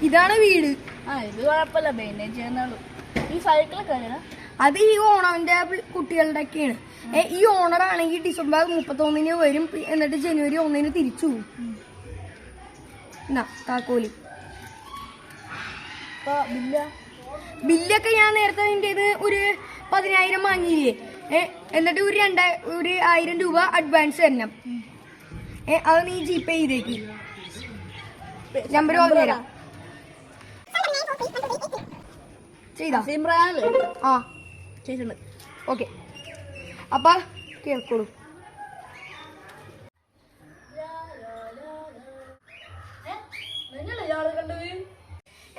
ഇതാണ് വീട്. ഇത് കുഴപ്പമില്ല, മെയിൻറ്റെയിൻ ചെയ്യുന്നുള്ളൂ. ഈ സൈക്കിളൊക്കെ അത് ഈ ഓണറിന്റെ കുട്ടികളുടെ ഒക്കെയാണ്. ഈ ഓണർ ആണെങ്കിൽ ഡിസംബർ 31 വരും, എന്നിട്ട് ജനുവരി 1 തിരിച്ചു പോകും. താക്കോലി ബില്ലൊക്കെ ഞാൻ നേരത്തെ നിന്റെ ഒരു 10,000 വാങ്ങിയില്ലേ? എന്നിട്ട് ഒരു 1,000 രൂപ അഡ്വാൻസ് തരണം. അത് നീ ജിപേ ചെയ്തേക്ക്. നമ്പർ പറഞ്ഞുതരാം. ചെയ്താ? ആ ചെയ്തിട്ടുണ്ട്. ഓക്കെ, അപ്പൊ കേൾക്കോളൂ.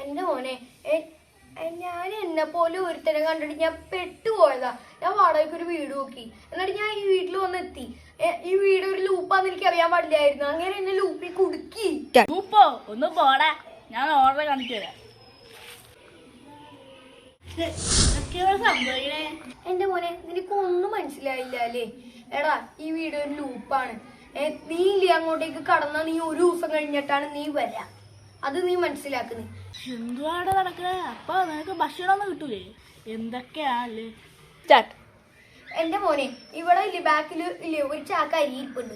എന്റെ മോനെ, ഞാൻ എന്നെ പോലെ ഒരുത്തനെ കണ്ടിട്ട് ഞാൻ പെട്ടുപോയതാ. ഞാൻ വാടകയ്ക്ക് ഒരു വീട് നോക്കി, എന്നിട്ട് ഞാൻ ഈ വീട്ടിൽ വന്ന് എത്തി. ഈ വീട് ഒരു ലൂപ്പാന്ന് എനിക്ക് അറിയാൻ പാടില്ലായിരുന്നു. അങ്ങനെ എന്നെ ലൂപ്പിൽ കുടുക്കി. ലൂപ്പോ? ഒന്ന് പോടാ, ഞാൻ ഓർഡർ കാണിച്ചു തരാം. എന്റെ മോനെ, നിനക്ക് ഒന്നും മനസ്സിലായില്ല അല്ലേ? എടാ, ഈ വീട് ഒരു ലൂപ്പാണ്. നീ ഇല്ലേ അങ്ങോട്ടേക്ക് കടന്നാ നീ ഒരു ദിവസം കഴിഞ്ഞിട്ടാണ് നീ വരാ. അത് നീ മനസ്സിലാക്കുന്നത്. എന്തുവാടെ നടക്കണേ? അപ്പൊ നിനക്ക് ഭക്ഷണം കിട്ടൂലേ? എന്തൊക്കെയാണല്ലേ? എന്റെ മോനെ, ഇവിടെ ഇല്ലേ ബാക്കില് ഇല്ലേ ഒരു ചാക്ക അരി ഇരിപ്പുണ്ട്.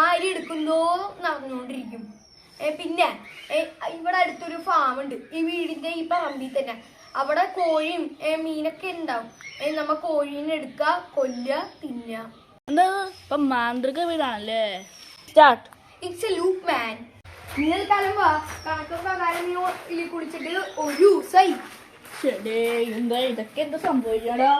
ആ അരി എടുക്കുന്നോ നടന്നുകൊണ്ടിരിക്കും. പിന്നെ ഇവിടെ അടുത്തൊരു ഫാം ഉണ്ട്, ഈ വീടിന്റെ ഈ പറമ്പിൽ തന്നെ. അവിടെ കോഴിയും മീനൊക്കെ ഉണ്ടാവും. നമ്മ കോഴീനെ എടുക്ക, കൊല്ലുക, തിന്നുക. എന്താ ഇപ്പൊ മാന്ത്രിക വീടാണല്ലേ? ഇറ്റ്സ് എ ലൂപ്പ് മാൻ. ഇന്നലെ കാലം വാ, കണക്കും പ്രകാരം നീ കുളിച്ചിട്ട് ഒരു ദിവസമായി. ശരി, എന്താ ഇതൊക്കെ എന്താ സംഭവിക്കാടാ?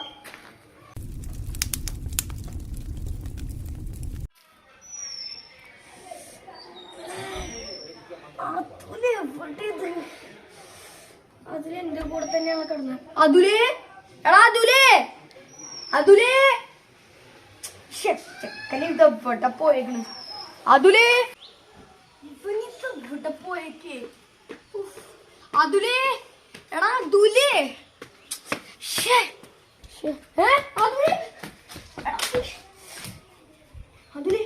അതിലെന്റെ കൂടെ തന്നെയാണ് കിടന്നത്. അതുലേ, എടാ അതുലേ, അതുലേ, ചെക്കനെ ഇതെവിടെ പോയേക്കണ്? അതുലേ, ഇവനിതെവിടെ പോയേക്കേ? അതുലേ, എടാ അതുലേ, അതുലേ, അതുലേ,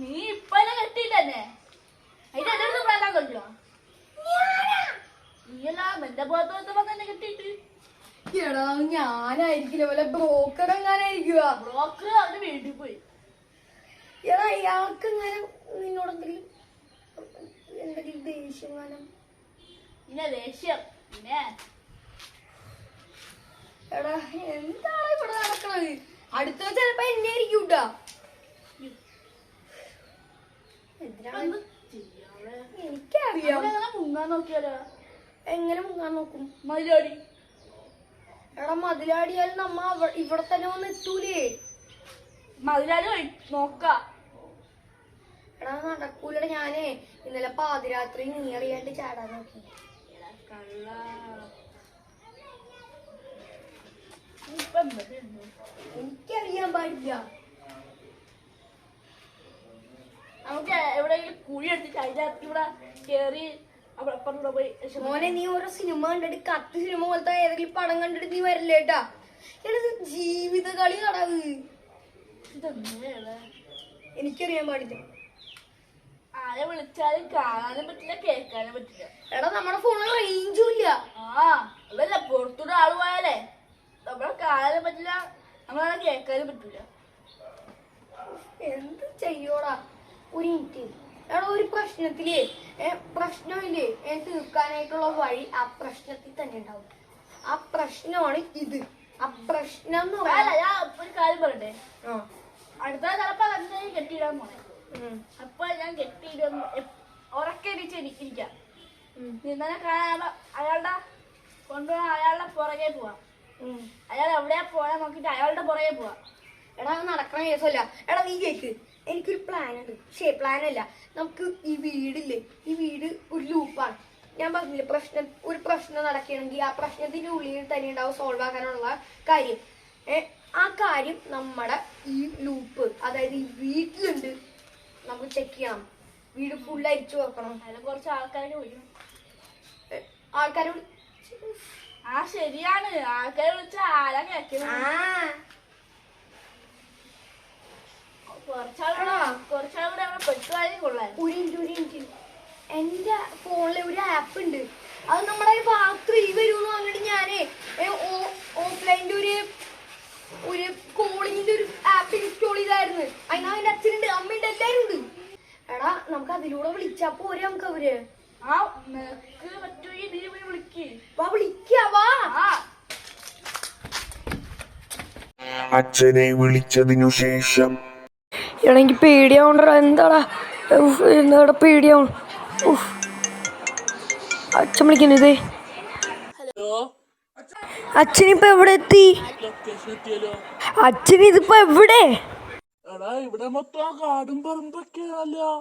നീ ഇപ്പൊ കെട്ടിയില്ലേ? അതിന്റെ എന്റെ അടുത്ത് പ്രാകാൻ കൊല്ലോ? നീയെല്ലാം എന്റെ പുറത്ത് തന്നെ കെട്ടിയിട്ട്. എടാ, ഞാനായിരിക്കില്ല, വല്ല ബ്രോക്കർ എങ്ങാനായിരിക്കുക. ബ്രോക്കർ അവന്റെ വീട്ടിൽ പോയി. എടാ, ഇയാൾക്ക് എങ്ങനെ നിന്നോട് എന്തെങ്കിലും ദേഷ്യം കാണാം? പിന്നെ ദേഷ്യം പിന്നെ എടാ, എന്താണ് ഇവിടെ നടക്കണത്? അടുത്ത ചിലപ്പോ എന്നെ ആയിരിക്കും കേട്ടാ. എനിക്കറിയാം. മുങ്ങാൻ നോക്കിയാലോ? എങ്ങനെ മുങ്ങാൻ നോക്കും? മതിലാടി. എടാ, മതിലാടിയാൽ നമ്മ ഇവിടെ തന്നെ വന്ന് എത്തൂലേ? മതിലാടി നോക്ക. എടാ, നടക്കൂലടാ. ഞാനേ ഇന്നലെ പാതിരാത്രി നീ അറിയാണ്ട് ചാടാൻ നോക്കി. എനിക്കറിയാൻ പാടില്ല. നമുക്ക് എവിടെയെങ്കിലും കുഴി എടുത്തിട്ട് അതിന്റെ ഇവിടെ കേറി അവിടെ പോയി. മോനെ, നീ ഓരോ സിനിമ കണ്ടിട്ട് കത്ത് സിനിമ പോലത്തെ ഏതെങ്കിലും പടം കണ്ടിട്ട് നീ വരില്ലേട്ടാ. ജീവിത കളി കടവ്. എനിക്കറിയാൻ പാടില്ല. ആരെ വിളിച്ചാലും കാണാനും പറ്റില്ല, കേൾക്കാനും പറ്റില്ല. എടാ, നമ്മുടെ ഫോണിൽ റേഞ്ചും ഇല്ല. അതല്ല, പുറത്തൂടെ ആള് പോയാലേ നമ്മളെ കാണാനും പറ്റില്ല, നമ്മളെ കേൾക്കാനും പറ്റില്ല. എന്ത് ചെയ്യോടാ? ഒരു മിനിറ്റ്. എടാ, ഒരു പ്രശ്നമില്ലേ തീർക്കാനായിട്ടുള്ള വഴി ആ പ്രശ്നത്തിൽ തന്നെ ഉണ്ടാവും. ആ പ്രശ്നമാണ് ഇത്. ആ പ്രശ്നം എന്ന് പറയാ. ഞാൻ ഒരു കാര്യം പറയട്ടെ. അടുത്ത ചിലപ്പോ കെട്ടിയിടാൻ പോണേ. അപ്പൊ ഞാൻ കെട്ടിയിടും ഉറക്കെ ഇരിക്കാം. നിന്നെ കാണാൻ അയാളുടെ കൊണ്ടുപോകാൻ അയാളുടെ പുറകെ പോവാ. അയാൾ എവിടെയാ പോയാ നോക്കിട്ട് അയാളുടെ പുറകെ പോവാ. എടാ, നടക്കണ കേസല്ല. എടാ, നീ കേക്ക്, എനിക്കൊരു പ്ലാൻ ഉണ്ട്. പ്ലാനല്ല, നമുക്ക് ഈ വീടില്ലേ, ഈ വീട് ഒരു ലൂപ്പാണ്. ഞാൻ പറഞ്ഞില്ലേ, ഒരു പ്രശ്നം നടക്കുകയാണെങ്കിൽ ആ പ്രശ്നത്തിന്റെ ഉള്ളിൽ തന്നെ ഉണ്ടാവും സോൾവ് ആക്കാനുള്ള കാര്യം. ആ കാര്യം നമ്മുടെ ഈ ലൂപ്പ്, അതായത് ഈ വീട്ടിലുണ്ട്. നമുക്ക് ചെക്ക് ചെയ്യണം. വീട് ഫുൾ അരിച്ചു വെക്കണം. അതിൽ കുറച്ച് ആൾക്കാരെ വിളിക്കണം. ആൾക്കാരെ ശരിയാണ്, ആൾക്കാരെ വിളിച്ച ആരാ കേൾക്കുന്നത്? കുറച്ചാളാ കൊള്ളാം. ഒരു മിനിറ്റ് എന്റെ ഫോണില് ഒരു ആപ്പ് ഉണ്ട്. അത് നമ്മുടെ ഭാഗത്ത് വരുമെന്ന് പറഞ്ഞിട്ട് ഞാനേ ഓഫ്ലൈനിന്റെ ഒരു കോളിങ്ങിന്റെ ഒരു ആപ്പ് ഇൻസ്റ്റാൾ ചെയ്തായിരുന്നു. അതിന്റെ അച്ഛനുണ്ട്, അമ്മയുണ്ട്, എല്ലാരും ഉണ്ട്. എടാ നമുക്ക് അതിലൂടെ വിളിച്ചാ പോരെ നമുക്ക് അവര്? ആ നിനക്ക് പറ്റുമെങ്കിൽ നീ പോയി വിളിക്ക്. വാ വിളിക്കാ വാ. അച്ഛനെ വിളിച്ചതിനു ശേഷം എടാ എനിക്ക് പേടിയാവണ്ടടാ. എന്താടാ പേടിയാവണം. അച്ഛൻ വിളിക്കുന്നതേ. അച്ഛനിപ്പോ എവിടെ എത്തി? അച്ഛൻ ഇതിപ്പോ എവിടെ? എടാ ഇവിടെ മൊത്തം കാടും പറമ്പൊക്കെയാണല്ലോ.